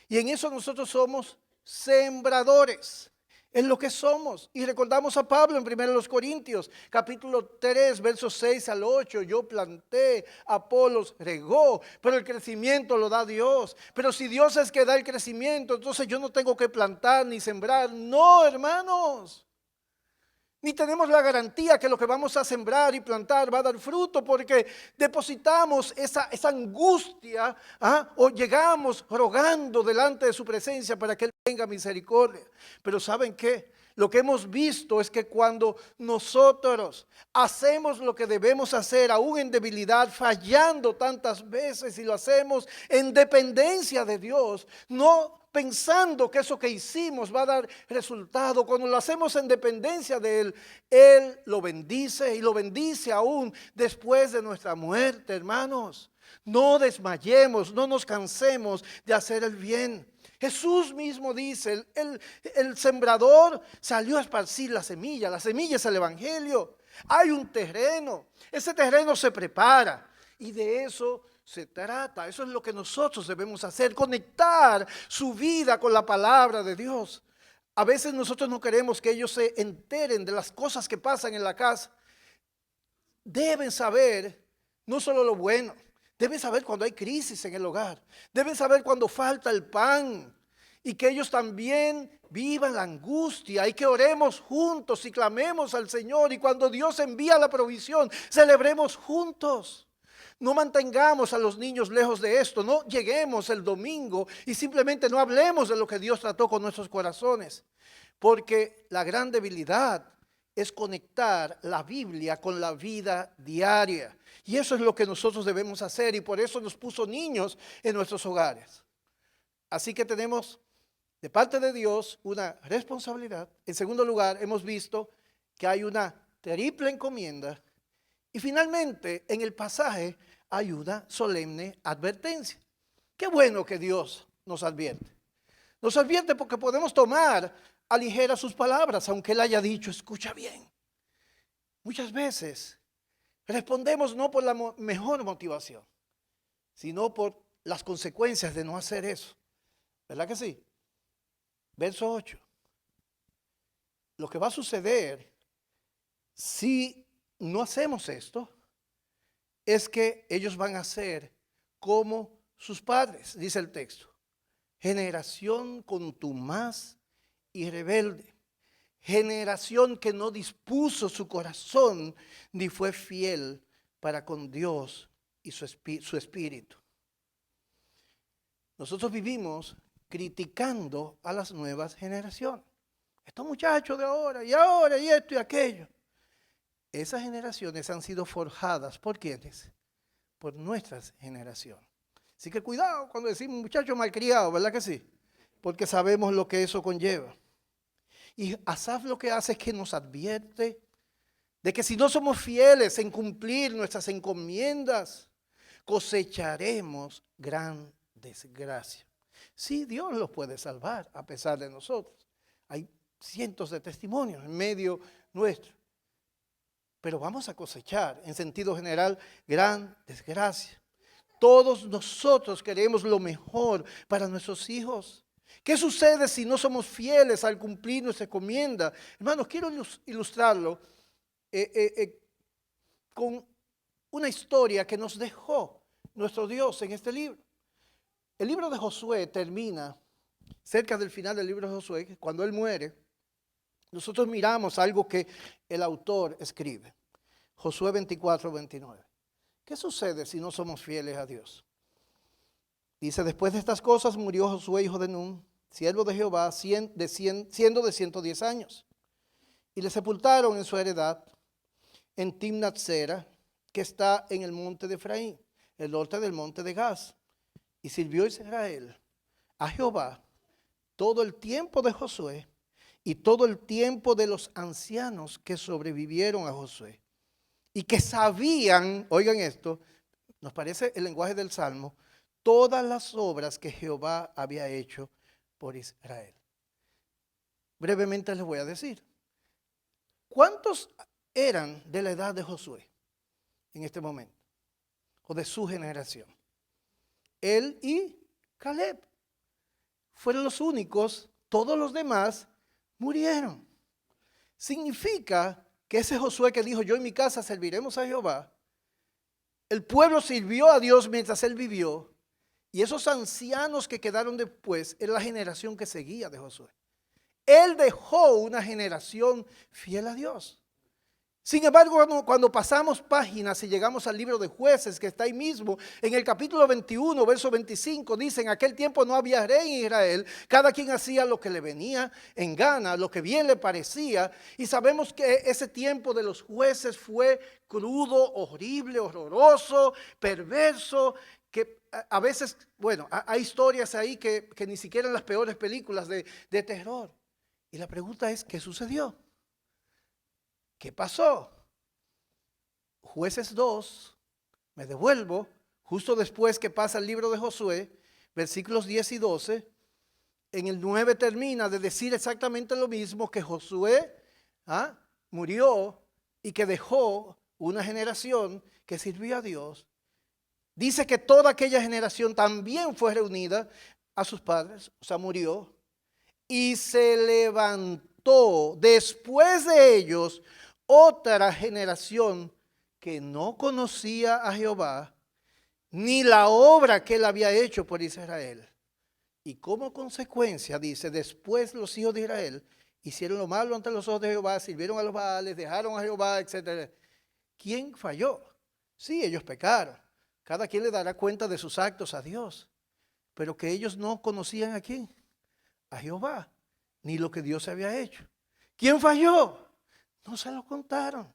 Speaker 1: Y en eso nosotros somos sembradores. Es lo que somos. Y recordamos a Pablo en 1 Corintios, capítulo 3, versos 6 al 8. Yo planté, Apolos regó, pero el crecimiento lo da Dios. Pero si Dios es que da el crecimiento, entonces yo no tengo que plantar ni sembrar. No, hermanos. Ni tenemos la garantía que lo que vamos a sembrar y plantar va a dar fruto, porque depositamos esa angustia, o llegamos rogando delante de su presencia para que Él tenga misericordia. Pero ¿saben qué? Lo que hemos visto es que cuando nosotros hacemos lo que debemos hacer, aún en debilidad, fallando tantas veces, y lo hacemos en dependencia de Dios, no pensando que eso que hicimos va a dar resultado, cuando lo hacemos en dependencia de Él, Él lo bendice, y lo bendice aún después de nuestra muerte, hermanos. No desmayemos, no nos cansemos de hacer el bien. Jesús mismo dice, el sembrador salió a esparcir la semilla es el evangelio. Hay un terreno, ese terreno se prepara, y de eso se trata. Eso es lo que nosotros debemos hacer, conectar su vida con la palabra de Dios. A veces nosotros no queremos que ellos se enteren de las cosas que pasan en la casa. Deben saber no solo lo bueno, deben saber cuando hay crisis en el hogar, deben saber cuando falta el pan, y que ellos también vivan la angustia, y que oremos juntos y clamemos al Señor, y cuando Dios envía la provisión, celebremos juntos. No mantengamos a los niños lejos de esto, no lleguemos el domingo y simplemente no hablemos de lo que Dios trató con nuestros corazones, porque la gran debilidad es conectar la Biblia con la vida diaria, y eso es lo que nosotros debemos hacer, y por eso nos puso niños en nuestros hogares. Así que tenemos de parte de Dios una responsabilidad. En segundo lugar, hemos visto que hay una triple encomienda. Y finalmente, en el pasaje hay una solemne advertencia. Qué bueno que Dios nos advierte. Nos advierte porque podemos tomar a ligera sus palabras, aunque Él haya dicho, escucha bien. Muchas veces respondemos no por la mejor motivación, sino por las consecuencias de no hacer eso. ¿Verdad que sí? Verso 8. Lo que va a suceder si no hacemos esto es que ellos van a ser como sus padres, dice el texto. generación contumaz y rebelde, generación que no dispuso su corazón ni fue fiel para con Dios y su espíritu. Nosotros vivimos criticando a las nuevas generaciones. Estos muchachos de ahora, y esto y aquello. Esas generaciones han sido forjadas, ¿por quiénes? Por nuestras generaciones. Así que cuidado cuando decimos muchachos malcriados, ¿verdad que sí? Porque sabemos lo que eso conlleva. Y Asaf lo que hace es que nos advierte de que si no somos fieles en cumplir nuestras encomiendas, cosecharemos gran desgracia. Sí, Dios los puede salvar a pesar de nosotros. Hay cientos de testimonios en medio nuestro. Pero vamos a cosechar, en sentido general, gran desgracia. Todos nosotros queremos lo mejor para nuestros hijos. ¿Qué sucede si no somos fieles al cumplir nuestra encomienda? Hermanos, quiero ilustrarlo con una historia que nos dejó nuestro Dios en este libro. El libro de Josué termina cerca del final del libro de Josué, cuando él muere. Nosotros miramos algo que el autor escribe. Josué 24, 29. ¿Qué sucede si no somos fieles a Dios? Dice, después de estas cosas murió Josué, hijo de Nun, siervo de Jehová, siendo de 110 años. Y le sepultaron en su heredad en Timnat-Sera, que está en el monte de Efraín, el norte del monte de Gaz. Y sirvió Israel a Jehová todo el tiempo de Josué y todo el tiempo de los ancianos que sobrevivieron a Josué. Y que sabían, oigan esto, nos parece el lenguaje del Salmo, todas las obras que Jehová había hecho por Israel. Brevemente les voy a decir, ¿cuántos eran de la edad de Josué en este momento? O de su generación. Él y Caleb fueron los únicos, todos los demás murieron. Significa que ese Josué que dijo, yo y mi casa serviremos a Jehová, el pueblo sirvió a Dios mientras él vivió, y esos ancianos que quedaron después era la generación que seguía de Josué. Él dejó una generación fiel a Dios. Sin embargo, cuando pasamos páginas y llegamos al libro de Jueces, que está ahí mismo, en el capítulo 21, verso 25, dice, en aquel tiempo no había rey en Israel, cada quien hacía lo que le venía en gana, lo que bien le parecía, y sabemos que ese tiempo de los jueces fue crudo, horrible, horroroso, perverso, que a veces, bueno, hay historias ahí que ni siquiera en las peores películas de terror. Y la pregunta es, ¿qué sucedió? ¿Qué pasó? Jueces 2, me devuelvo, justo después que pasa el libro de Josué, versículos 10 y 12, en el 9 termina de decir exactamente lo mismo, que Josué murió y que dejó una generación que sirvió a Dios. Dice que toda aquella generación también fue reunida a sus padres, o sea, murió, y se levantó después de ellos otra generación que no conocía a Jehová, ni la obra que él había hecho por Israel. Y como consecuencia, dice, después los hijos de Israel hicieron lo malo ante los ojos de Jehová, sirvieron a los Baales, dejaron a Jehová, etc. ¿Quién falló? Sí, ellos pecaron. Cada quien le dará cuenta de sus actos a Dios. Pero que ellos no conocían a quién, a Jehová, ni lo que Dios había hecho. ¿Quién falló? No se lo contaron.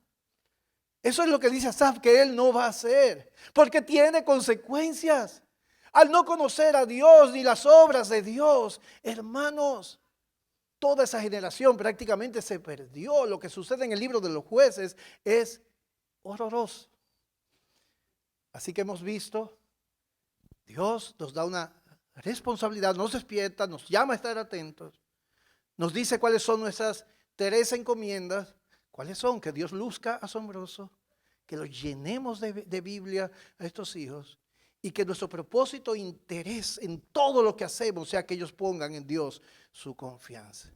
Speaker 1: Eso es lo que dice Asaf que él no va a hacer, porque tiene consecuencias. Al no conocer a Dios ni las obras de Dios, hermanos, toda esa generación prácticamente se perdió. Lo que sucede en el libro de los Jueces es horroroso. Así que hemos visto, Dios nos da una responsabilidad, nos despierta, nos llama a estar atentos, nos dice cuáles son nuestras tareas, encomiendas. ¿Cuáles son? Que Dios luzca asombroso, que lo llenemos de Biblia a estos hijos y que nuestro propósito e interés en todo lo que hacemos sea que ellos pongan en Dios su confianza.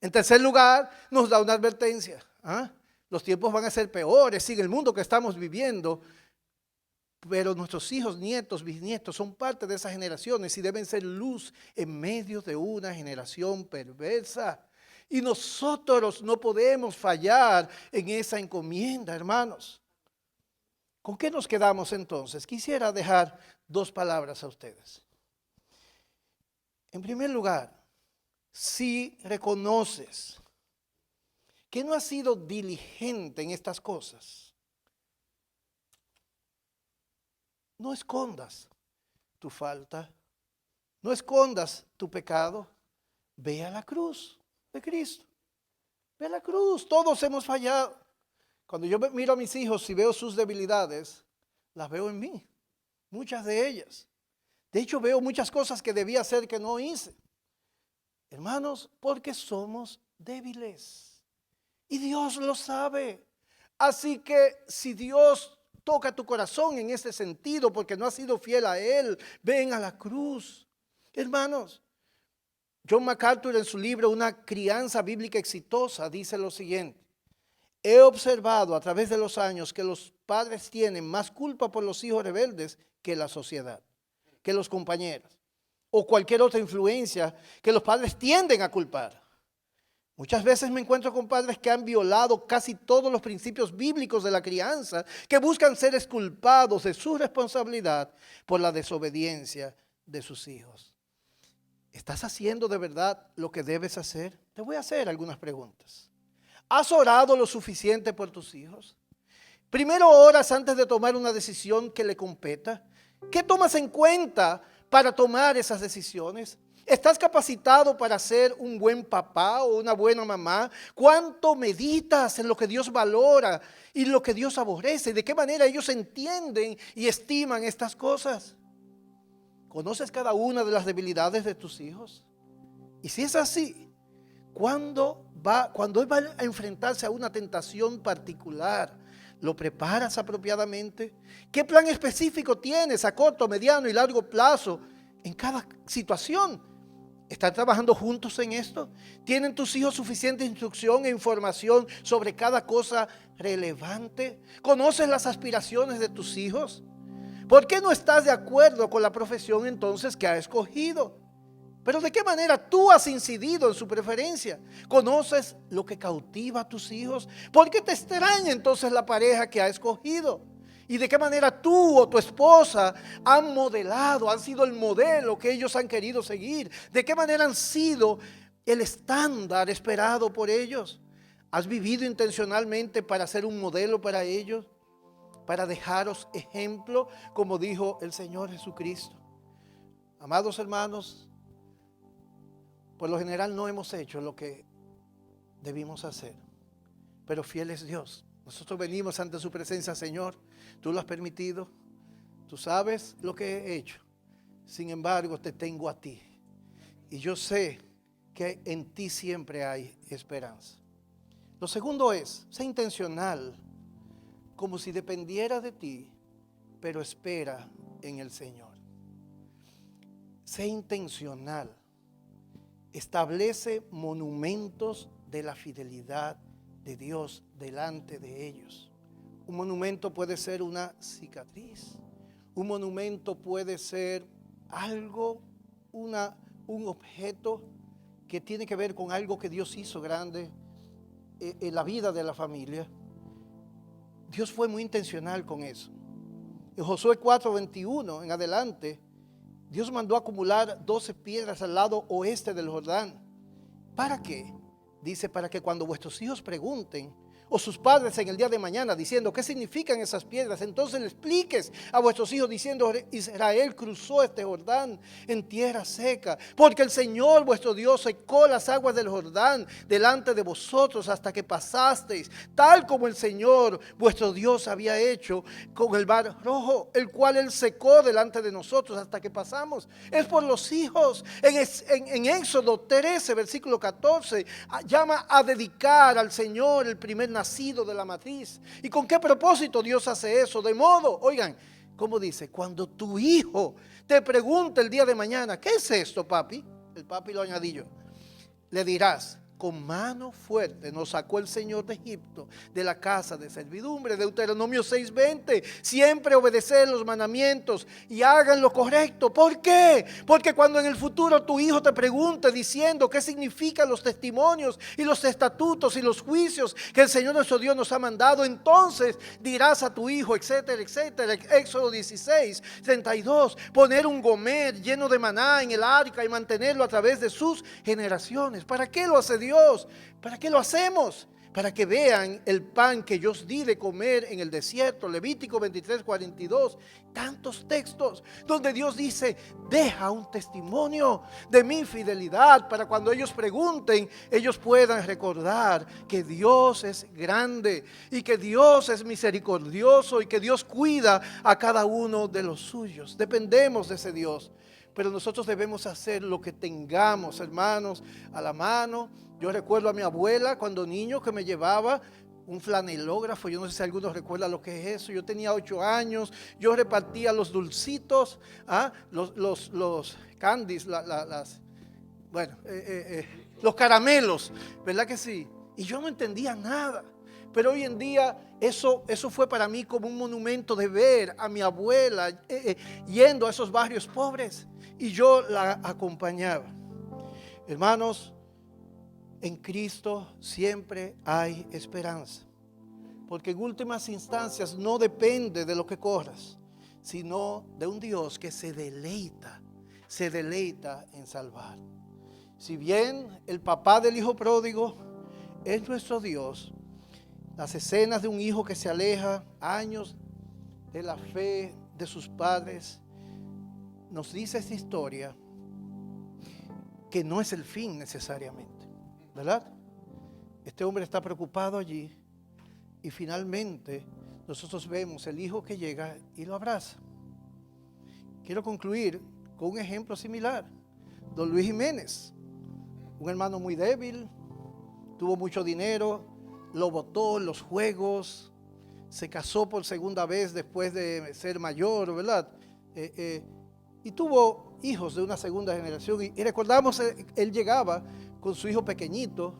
Speaker 1: En tercer lugar, nos da una advertencia. Los tiempos van a ser peores, sigue el mundo que estamos viviendo. pero nuestros hijos, nietos, bisnietos son parte de esas generaciones y deben ser luz en medio de una generación perversa. Y nosotros no podemos fallar en esa encomienda, hermanos. ¿Con qué nos quedamos entonces? Quisiera dejar 2 palabras a ustedes. En primer lugar, si reconoces que no has sido diligente en estas cosas, no escondas tu falta, no escondas tu pecado, ve a la cruz de Cristo, ve a la cruz, todos hemos fallado. Cuando yo miro a mis hijos y veo sus debilidades, las veo en mí, muchas de ellas. De hecho, veo muchas cosas que debía hacer que no hice. Hermanos, porque somos débiles. Y Dios lo sabe. Así que si Dios toca tu corazón en ese sentido, porque no has sido fiel a Él, ven a la cruz. Hermanos, John MacArthur en su libro Una crianza bíblica exitosa dice lo siguiente: he observado a través de los años que los padres tienen más culpa por los hijos rebeldes que la sociedad, que los compañeros o cualquier otra influencia que los padres tienden a culpar. Muchas veces me encuentro con padres que han violado casi todos los principios bíblicos de la crianza, que buscan ser exculpados de su responsabilidad por la desobediencia de sus hijos. ¿Estás haciendo de verdad lo que debes hacer? Te voy a hacer algunas preguntas. ¿Has orado lo suficiente por tus hijos? Primero oras antes de tomar una decisión que le competa. ¿Qué tomas en cuenta para tomar esas decisiones? ¿Estás capacitado para ser un buen papá o una buena mamá? ¿Cuánto meditas en lo que Dios valora y lo que Dios aborrece? ¿De qué manera ellos entienden y estiman estas cosas? ¿Conoces cada una de las debilidades de tus hijos? Y si es así, cuando él va a enfrentarse a una tentación particular, ¿lo preparas apropiadamente? ¿Qué plan específico tienes a corto, mediano y largo plazo en cada situación? ¿Están trabajando juntos en esto? ¿Tienen tus hijos suficiente instrucción e información sobre cada cosa relevante? ¿Conoces las aspiraciones de tus hijos? ¿Por qué no estás de acuerdo con la profesión entonces que ha escogido? Pero ¿de qué manera tú has incidido en su preferencia? ¿Conoces lo que cautiva a tus hijos? ¿Por qué te extraña entonces la pareja que ha escogido? ¿Y de qué manera tú o tu esposa han modelado, han sido el modelo que ellos han querido seguir? ¿De qué manera han sido el estándar esperado por ellos? ¿Has vivido intencionalmente para ser un modelo para ellos? Para dejaros ejemplo, como dijo el Señor Jesucristo. Amados hermanos, por lo general no hemos hecho lo que debimos hacer, pero fiel es Dios. Nosotros venimos ante su presencia, Señor, tú lo has permitido, tú sabes lo que he hecho, sin embargo te tengo a ti y yo sé que en ti siempre hay esperanza. Lo segundo es, sé intencional, como si dependiera de ti, pero espera en el Señor. Sé intencional. Establece monumentos de la fidelidad de Dios delante de ellos. Un monumento puede ser una cicatriz. Un monumento puede ser algo, un objeto que tiene que ver con algo que Dios hizo grande en la vida de la familia. Dios fue muy intencional con eso. En Josué 4:21 en adelante, Dios mandó acumular 12 piedras al lado oeste del Jordán. ¿Para qué? Dice, para que cuando vuestros hijos pregunten, o sus padres en el día de mañana diciendo, ¿qué significan esas piedras? Entonces le expliques a vuestros hijos diciendo, Israel cruzó este Jordán en tierra seca, porque el Señor vuestro Dios secó las aguas del Jordán delante de vosotros hasta que pasasteis, tal como el Señor vuestro Dios había hecho con el mar rojo, el cual Él secó delante de nosotros hasta que pasamos. Es por los hijos. En Éxodo 13, versículo 14, llama a dedicar al Señor el primer nacido de la matriz. ¿Y con qué propósito Dios hace eso? De modo, oigan, como dice, cuando tu hijo te pregunte el día de mañana, ¿qué es esto, papi? El papi lo añadí yo. Le dirás, con mano fuerte nos sacó el Señor de Egipto, de la casa de servidumbre. Deuteronomio 6:20. Siempre obedecer los mandamientos y hagan lo correcto. ¿Por qué? Porque cuando en el futuro tu hijo te pregunte diciendo qué significan los testimonios y los estatutos y los juicios que el Señor nuestro Dios nos ha mandado, entonces dirás a tu hijo, etcétera, etcétera. Éxodo 16:32. Poner un gomer lleno de maná en el arca y mantenerlo a través de sus generaciones. ¿Para qué lo hace Dios? ¿Para qué lo hacemos? Para que vean el pan que yo os di de comer en el desierto. Levítico 23:42. Tantos textos donde Dios dice, deja un testimonio de mi fidelidad para cuando ellos pregunten, ellos puedan recordar que Dios es grande y que Dios es misericordioso y que Dios cuida a cada uno de los suyos. Dependemos de ese Dios. Pero nosotros debemos hacer lo que tengamos, hermanos, a la mano. Yo recuerdo a mi abuela cuando niño que me llevaba un flanelógrafo. Yo no sé si algunos recuerdan lo que es eso. Yo tenía 8 años. Yo repartía los dulcitos, los candies, los caramelos, ¿verdad que sí? Y yo no entendía nada. Pero hoy en día eso fue para mí como un monumento de ver a mi abuela yendo a esos barrios pobres y yo la acompañaba. Hermanos, en Cristo siempre hay esperanza, porque en últimas instancias no depende de lo que corras, sino de un Dios que se deleita en salvar. Si bien el papá del hijo pródigo es nuestro Dios, las escenas de un hijo que se aleja años de la fe de sus padres, nos dice esta historia que no es el fin necesariamente, ¿verdad? Este hombre está preocupado allí y finalmente nosotros vemos el hijo que llega y lo abraza. Quiero concluir con un ejemplo similar. Don Luis Jiménez, un hermano muy débil, tuvo mucho dinero, lo botó en los juegos, se casó por segunda vez después de ser mayor, ¿verdad? Y tuvo hijos de una segunda generación. Y recordamos, él llegaba con su hijo pequeñito,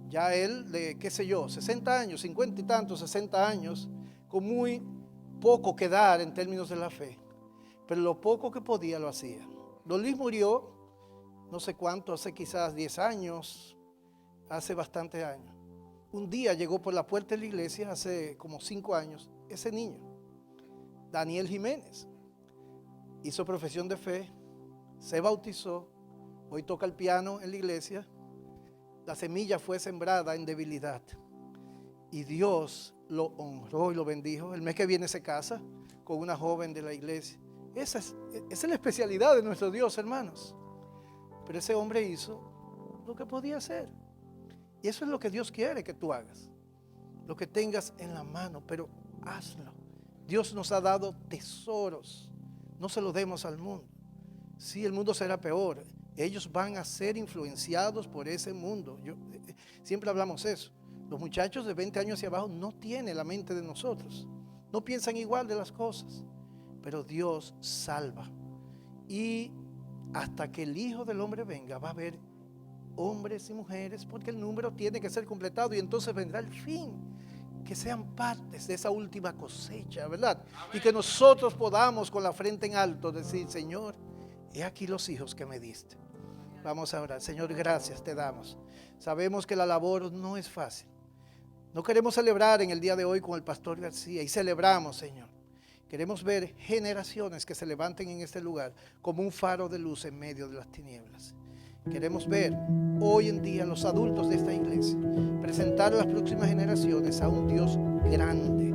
Speaker 1: ya él de, qué sé yo, 60 años, 50 y tantos, 60 años, con muy poco que dar en términos de la fe. Pero lo poco que podía lo hacía. Don Luis murió, no sé cuánto, hace quizás 10 años, hace bastantes años. Un día llegó por la puerta de la iglesia, hace como 5 años, ese niño, Daniel Jiménez. Hizo profesión de fe, se bautizó, hoy toca el piano en la iglesia. La semilla fue sembrada en debilidad y Dios lo honró y lo bendijo. El mes que viene se casa con una joven de la iglesia. Esa es la especialidad de nuestro Dios, hermanos. Pero ese hombre hizo lo que podía hacer. Y eso es lo que Dios quiere que tú hagas. Lo que tengas en la mano, pero hazlo. Dios nos ha dado tesoros. No se los demos al mundo. Sí, el mundo será peor. Ellos van a ser influenciados por ese mundo. Siempre hablamos eso. Los muchachos de 20 años hacia abajo no tienen la mente de nosotros. No piensan igual de las cosas. Pero Dios salva. Y hasta que el Hijo del Hombre venga, va a haber hombres y mujeres, porque el número tiene que ser completado y entonces vendrá el fin. Que sean partes de esa última cosecha, ¿verdad? Amén. Y que nosotros podamos con la frente en alto decir, Señor, he aquí los hijos que me diste. Vamos a orar. Señor, gracias te damos. Sabemos que la labor no es fácil. No queremos celebrar en el día de hoy con el pastor García y celebramos, Señor. Queremos ver generaciones que se levanten en este lugar como un faro de luz en medio de las tinieblas. Queremos ver hoy en día los adultos de esta iglesia presentar a las próximas generaciones a un Dios grande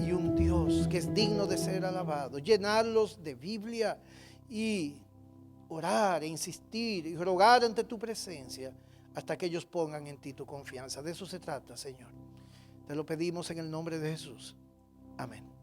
Speaker 1: y un Dios que es digno de ser alabado. Llenarlos de Biblia y orar e insistir y rogar ante tu presencia hasta que ellos pongan en ti tu confianza. De eso se trata, Señor. Te lo pedimos en el nombre de Jesús. Amén.